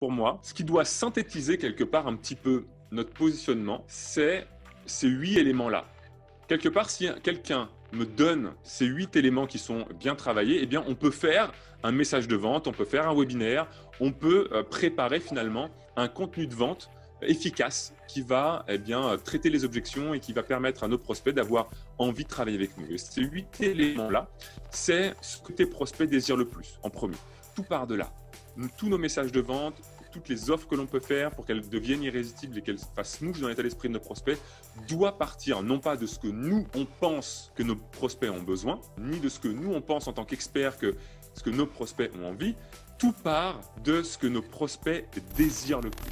pour moi, ce qui doit synthétiser quelque part un petit peu notre positionnement, c'est ces 8 éléments-là. Quelque part, si quelqu'un me donne ces 8 éléments qui sont bien travaillés, eh bien, on peut faire un message de vente, on peut faire un webinaire, on peut préparer finalement un contenu de vente efficace qui va traiter les objections et qui va permettre à nos prospects d'avoir envie de travailler avec nous. Et ces 8 éléments-là, c'est ce que tes prospects désirent le plus en premier. Tout part de là. Tous nos messages de vente, toutes les offres que l'on peut faire pour qu'elles deviennent irrésistibles et qu'elles fassent mouche dans l'état d'esprit de nos prospects, doit partir non pas de ce que nous, on pense que nos prospects ont besoin, ni de ce que nous, on pense en tant qu'experts que ce que nos prospects ont envie. Tout part de ce que nos prospects désirent le plus.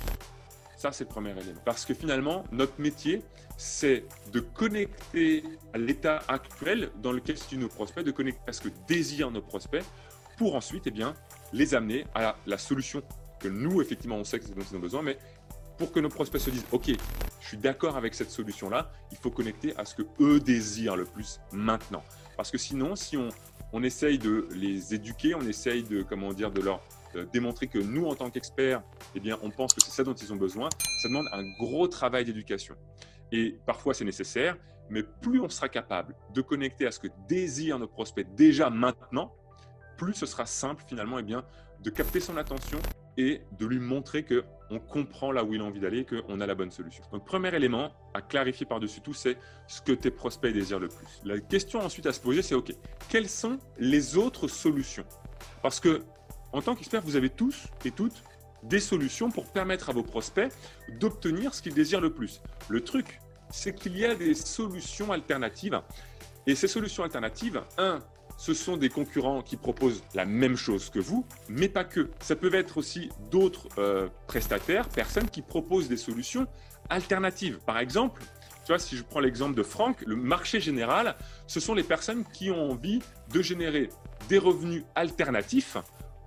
Ça, c'est le premier élément. Parce que finalement, notre métier, c'est de connecter à l'état actuel dans lequel se situent nos prospects, de connecter à ce que désirent nos prospects pour ensuite les amener à la solution que nous, effectivement, on sait que c'est dont ils ont besoin, mais pour que nos prospects se disent « Ok, je suis d'accord avec cette solution-là », il faut connecter à ce que eux désirent le plus maintenant. Parce que sinon, si on essaye de les éduquer, on essaye de leur démontrer que nous, en tant qu'experts, on pense que c'est ça dont ils ont besoin, ça demande un gros travail d'éducation. Et parfois, c'est nécessaire, mais plus on sera capable de connecter à ce que désirent nos prospects déjà maintenant, plus ce sera simple finalement de capter son attention et de lui montrer qu'on comprend là où il a envie d'aller et qu'on a la bonne solution. Donc, premier élément à clarifier par-dessus tout, c'est ce que tes prospects désirent le plus. La question ensuite à se poser, c'est OK, quelles sont les autres solutions? Parce que en tant qu'expert, vous avez tous et toutes des solutions pour permettre à vos prospects d'obtenir ce qu'ils désirent le plus. Le truc, c'est qu'il y a des solutions alternatives. Et ces solutions alternatives, ce sont des concurrents qui proposent la même chose que vous, mais pas que. Ça peut être aussi d'autres prestataires, personnes qui proposent des solutions alternatives. Par exemple, tu vois, si je prends l'exemple de Franck, le marché général, ce sont les personnes qui ont envie de générer des revenus alternatifs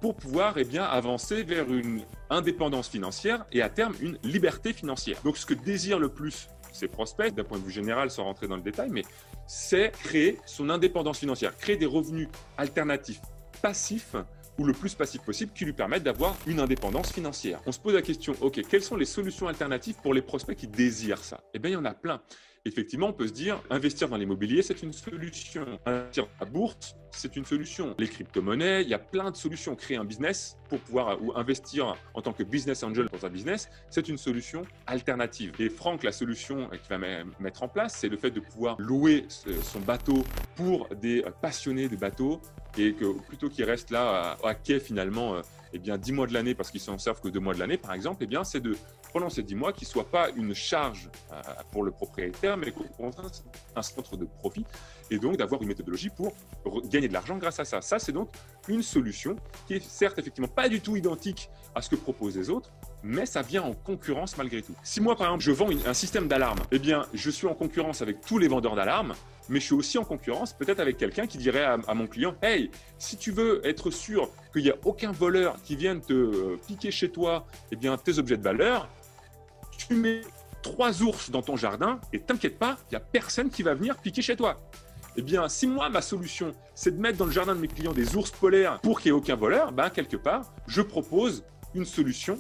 pour pouvoir avancer vers une indépendance financière et à terme une liberté financière. Donc ce que désirent le plus ces prospects, d'un point de vue général sans rentrer dans le détail, mais c'est créer son indépendance financière, créer des revenus alternatifs passifs ou le plus passif possible qui lui permettent d'avoir une indépendance financière. On se pose la question, ok, quelles sont les solutions alternatives pour les prospects qui désirent ça? Eh bien, il y en a plein. Effectivement, on peut se dire, investir dans l'immobilier, c'est une solution. Investir dans la bourse, c'est une solution. Les crypto-monnaies, il y a plein de solutions. Créer un business pour pouvoir ou investir en tant que business angel dans un business, c'est une solution alternative. Et Franck, la solution qu'il va mettre en place, c'est le fait de pouvoir louer son bateau pour des passionnés de bateaux et que plutôt qu'ils restent là à quai finalement 10 mois de l'année parce qu'ils s'en servent que 2 mois de l'année par exemple, c'est de pendant ces 10 mois qui ne soit pas une charge pour le propriétaire mais un centre de profit et donc d'avoir une méthodologie pour gagner de l'argent grâce à ça. Ça, c'est donc une solution qui est certes effectivement pas du tout identique à ce que proposent les autres, mais ça vient en concurrence malgré tout. Si moi, par exemple, je vends un système d'alarme, je suis en concurrence avec tous les vendeurs d'alarmes, mais je suis aussi en concurrence peut-être avec quelqu'un qui dirait à mon client « Hey, si tu veux être sûr qu'il n'y a aucun voleur qui vienne te piquer chez toi tes objets de valeur, tu mets 3 ours dans ton jardin et t'inquiète pas, il n'y a personne qui va venir piquer chez toi. » Si moi, ma solution, c'est de mettre dans le jardin de mes clients des ours polaires pour qu'il n'y ait aucun voleur, quelque part, je propose une solution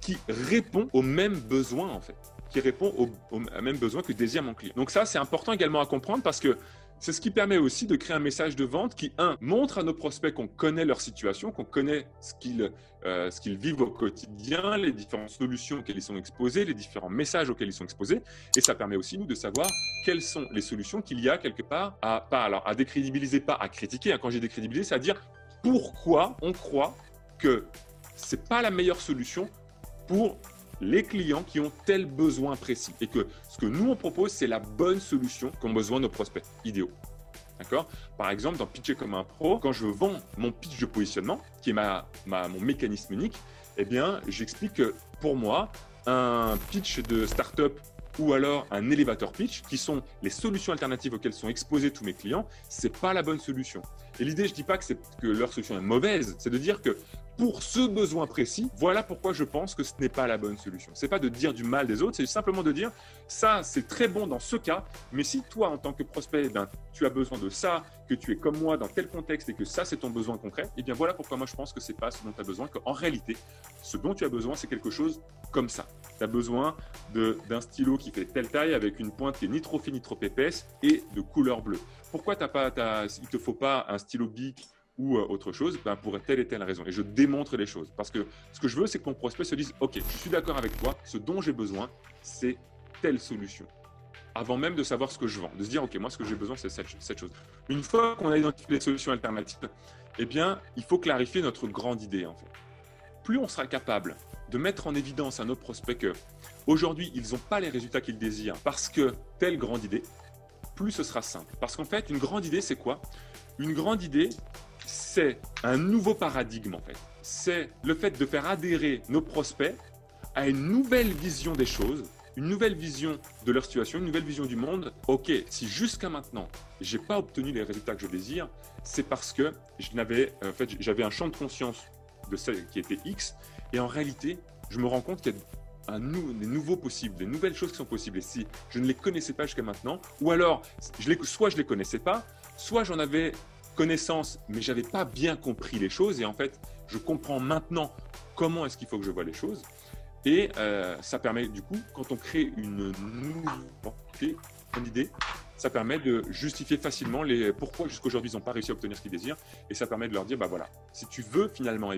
qui répond aux mêmes besoins, en fait, qui répond aux mêmes besoins que désire mon client. Donc ça, c'est important également à comprendre parce que c'est ce qui permet aussi de créer un message de vente qui, montre à nos prospects qu'on connaît leur situation, qu'on connaît ce qu'ils vivent au quotidien, les différentes solutions auxquelles ils sont exposés, les différents messages auxquels ils sont exposés. Et ça permet aussi, nous, de savoir quelles sont les solutions qu'il y a quelque part à décrédibiliser, pas à critiquer. Quand j'ai décrédibilisé, c'est à dire pourquoi on croit que ce n'est pas la meilleure solution pour les clients qui ont tel besoin précis et que ce que nous on propose, c'est la bonne solution qu'ont besoin nos prospects idéaux. D'accord? Par exemple, dans Pitcher comme un pro, quand je vends mon pitch de positionnement, qui est mon mécanisme unique, j'explique que pour moi, un pitch de start-up ou alors un elevator pitch, qui sont les solutions alternatives auxquelles sont exposés tous mes clients, c'est pas la bonne solution. Et l'idée, je dis pas que leur solution est mauvaise, c'est de dire que pour ce besoin précis. Voilà pourquoi je pense que ce n'est pas la bonne solution. C'est pas de dire du mal des autres, c'est simplement de dire ça, c'est très bon dans ce cas, mais si toi, en tant que prospect, tu as besoin de ça, que tu es comme moi dans tel contexte et que ça, c'est ton besoin concret, eh bien voilà pourquoi moi je pense que c'est pas ce dont tu as besoin, qu'en réalité, ce dont tu as besoin, c'est quelque chose comme ça. Tu as besoin d'un stylo qui fait telle taille avec une pointe qui est ni trop fine ni trop épaisse et de couleur bleue. Pourquoi il ne te faut pas un stylo Bic ou autre chose? Pour telle et telle raison. Et je démontre les choses. Parce que ce que je veux, c'est que mon prospect se dise « Ok, je suis d'accord avec toi, ce dont j'ai besoin, c'est telle solution. » Avant même de savoir ce que je vends. De se dire « Ok, moi, ce que j'ai besoin, c'est cette chose. » Une fois qu'on a identifié les solutions alternatives, eh bien, il faut clarifier notre grande idée, en fait. Plus on sera capable de mettre en évidence à nos prospects qu'aujourd'hui, ils n'ont pas les résultats qu'ils désirent parce que telle grande idée, plus ce sera simple. Parce qu'en fait, une grande idée, c'est quoi? Une grande idée, c'est un nouveau paradigme, en fait. C'est le fait de faire adhérer nos prospects à une nouvelle vision des choses, une nouvelle vision de leur situation, une nouvelle vision du monde. Ok, si jusqu'à maintenant, je n'ai pas obtenu les résultats que je désire, c'est parce que j'avais un champ de conscience de celle qui était X, et en réalité, je me rends compte qu'il y a des nouveaux possibles, des nouvelles choses qui sont possibles. Et si je ne les connaissais pas jusqu'à maintenant, ou alors, soit je ne les connaissais pas, soit j'en avais connaissance, mais je n'avais pas bien compris les choses. Et en fait, je comprends maintenant comment est-ce qu'il faut que je vois les choses. Et ça permet, du coup, quand on crée une idée, ça permet de justifier facilement pourquoi jusqu'aujourd'hui ils n'ont pas réussi à obtenir ce qu'ils désirent. Et ça permet de leur dire, bah voilà, si tu veux finalement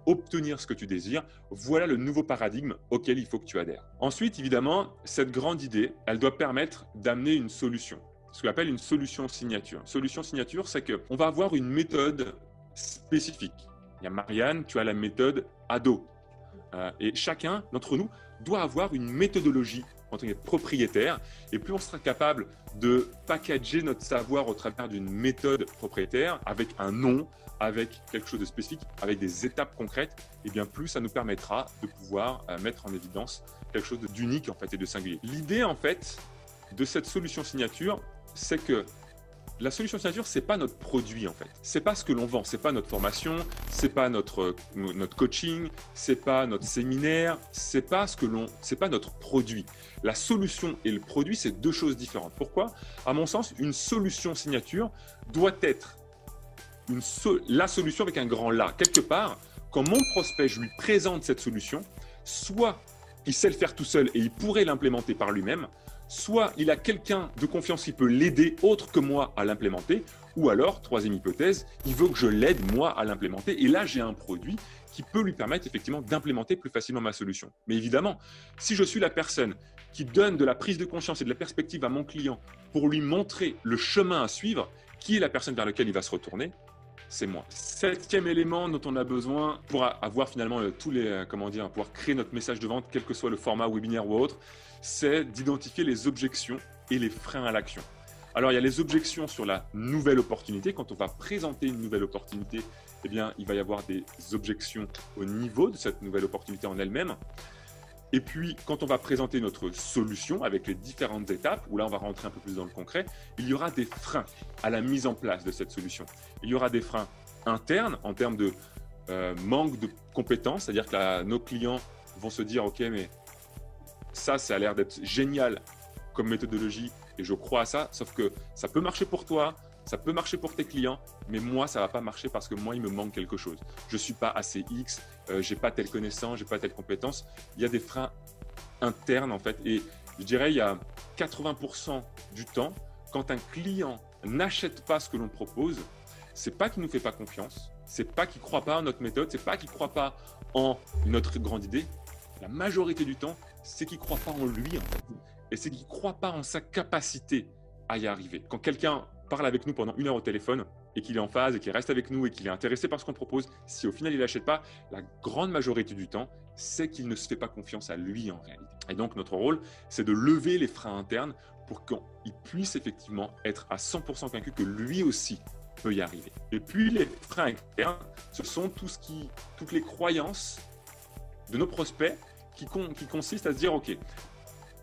obtenir ce que tu désires, voilà le nouveau paradigme auquel il faut que tu adhères. Ensuite, évidemment, cette grande idée, elle doit permettre d'amener une solution. Ce qu'on appelle une solution signature. Solution signature, c'est qu'on va avoir une méthode spécifique. Il y a Marianne, tu as la méthode ADO. Et chacun d'entre nous doit avoir une méthodologie en tant que propriétaire. Et plus on sera capable de packager notre savoir au travers d'une méthode propriétaire, avec un nom, avec quelque chose de spécifique, avec des étapes concrètes, et bien plus ça nous permettra de pouvoir mettre en évidence quelque chose d'unique en fait, et de singulier. L'idée en fait de cette solution signature, c'est que la solution signature, c'est pas notre produit en fait. C'est pas ce que l'on vend, c'est pas notre formation, c'est pas notre coaching, c'est pas notre séminaire, c'est pas notre produit. La solution et le produit, c'est deux choses différentes. Pourquoi? À mon sens, une solution signature doit être la solution avec un grand la. Quelque part, quand mon prospect, je lui présente cette solution, soit il sait le faire tout seul et il pourrait l'implémenter par lui-même, soit il a quelqu'un de confiance qui peut l'aider autre que moi à l'implémenter, ou alors, troisième hypothèse, il veut que je l'aide moi à l'implémenter. Et là, j'ai un produit qui peut lui permettre effectivement d'implémenter plus facilement ma solution. Mais évidemment, si je suis la personne qui donne de la prise de conscience et de la perspective à mon client pour lui montrer le chemin à suivre, qui est la personne vers laquelle il va se retourner? C'est moi. Septième élément dont on a besoin pour avoir finalement pouvoir créer notre message de vente, quel que soit le format webinaire ou autre, c'est d'identifier les objections et les freins à l'action. Alors, il y a les objections sur la nouvelle opportunité. Quand on va présenter une nouvelle opportunité, eh bien, il va y avoir des objections au niveau de cette nouvelle opportunité en elle-même. Et puis, quand on va présenter notre solution avec les différentes étapes, où là, on va rentrer un peu plus dans le concret, il y aura des freins à la mise en place de cette solution. Il y aura des freins internes en termes de manque de compétences, c'est-à-dire que nos clients vont se dire « Ok, mais ça a l'air d'être génial comme méthodologie et je crois à ça, sauf que ça peut marcher pour toi, ça peut marcher pour tes clients, mais moi, ça ne va pas marcher parce que moi, il me manque quelque chose. Je ne suis pas assez X, je n'ai pas telle connaissance, je n'ai pas telle compétence. » Il y a des freins internes en fait. Et je dirais, il y a 80% du temps, quand un client n'achète pas ce que l'on propose, ce n'est pas qu'il ne nous fait pas confiance, ce n'est pas qu'il ne croit pas en notre méthode, ce n'est pas qu'il ne croit pas en notre grande idée. La majorité du temps, c'est qu'il ne croit pas en lui en fait. Et c'est qu'il ne croit pas en sa capacité à y arriver. Quand quelqu'un parle avec nous pendant 1 heure au téléphone et qu'il est en phase et qu'il reste avec nous et qu'il est intéressé par ce qu'on propose, si au final il n'achète pas, la grande majorité du temps, c'est qu'il ne se fait pas confiance à lui en réalité. Et donc notre rôle, c'est de lever les freins internes pour qu'il puisse effectivement être à 100% convaincu que lui aussi peut y arriver. Et puis les freins externes, ce sont toutes les croyances de nos prospects qui consistent à se dire « Ok,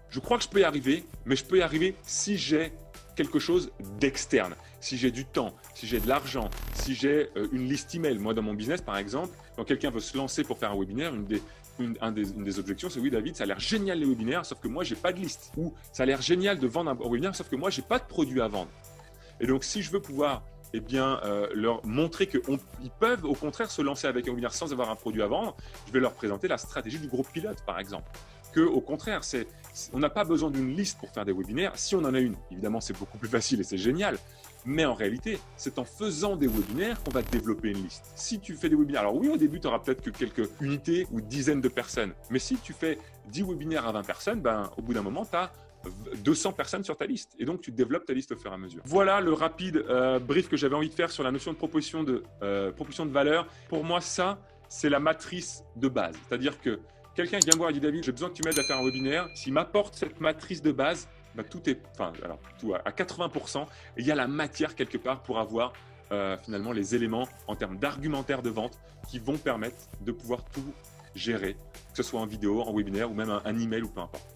je crois que je peux y arriver, mais je peux y arriver si j'ai quelque chose d'externe, si j'ai du temps, si j'ai de l'argent, si si j'ai une liste email. Moi, dans mon business, par exemple, quand quelqu'un veut se lancer pour faire un webinaire, une des objections, c'est oui, David, ça a l'air génial les webinaires, sauf que moi, j'ai pas de liste. Ou ça a l'air génial de vendre un webinaire, sauf que moi, j'ai pas de produit à vendre. Et donc, si je veux pouvoir leur montrer qu'ils peuvent au contraire se lancer avec un webinaire sans avoir un produit à vendre, je vais leur présenter la stratégie du groupe pilote, par exemple. Que, au contraire, on n'a pas besoin d'une liste pour faire des webinaires. Si on en a une, évidemment, c'est beaucoup plus facile et c'est génial. Mais en réalité, c'est en faisant des webinaires qu'on va développer une liste. Si tu fais des webinaires, alors oui, au début, tu n'auras peut-être que quelques unités ou dizaines de personnes. Mais si tu fais 10 webinaires à 20 personnes, au bout d'un moment, tu as 200 personnes sur ta liste. Et donc, tu développes ta liste au fur et à mesure. Voilà le rapide brief que j'avais envie de faire sur la notion de proposition de valeur. Pour moi, ça, c'est la matrice de base. C'est-à-dire que quelqu'un vient me voir et dit « David, j'ai besoin que tu m'aides à faire un webinaire. » S'il m'apporte cette matrice de base, tout est, tout à 80%, il y a la matière quelque part pour avoir finalement les éléments en termes d'argumentaire de vente qui vont permettre de pouvoir tout gérer, que ce soit en vidéo, en webinaire ou même un email ou peu importe.